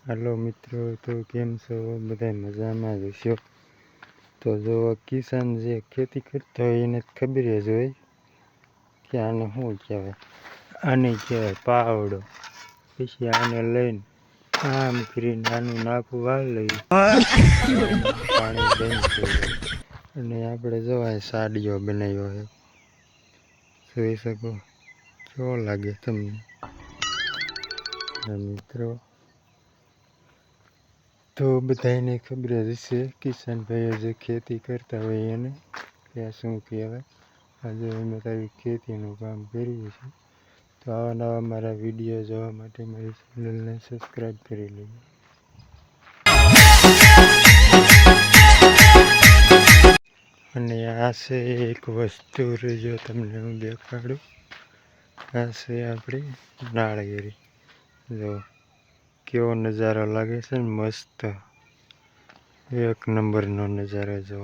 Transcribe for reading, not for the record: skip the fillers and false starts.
Hello मित्रों, तो केम छो बधाय मजामां ज हशो। तो जो किसान जे खेती करता होय एने खबर ज होय कि आने शुं कहेवाय। आने कहेवाय पावड़ो। पछी आने लईने आम करीने आनुं नाकું વાળ લઈએ पाणी बंद थई जाय अने आपणे जो आ साडियो बनाव्यो है जोई शको। केवो लागे तमने? मित्रों तो बधाने खबर ज हशे किसान भाईओ जे खेती करता होय एने के आ शुं कहेवाय। आज अमे तारी खेतीनुं काम करीए छीए। तो आवा नवा मारा विडियो जोवा माटे मारी चेनलने सब्सक्राइब करी लेजो। अने आ छे एक वस्तु जो तमने हूँ देखाडुं। आ छे आपणी नाळिયેરી। जो केवो नजारो लागे छे ने मस्त, एक नंबर नो नजारो जो।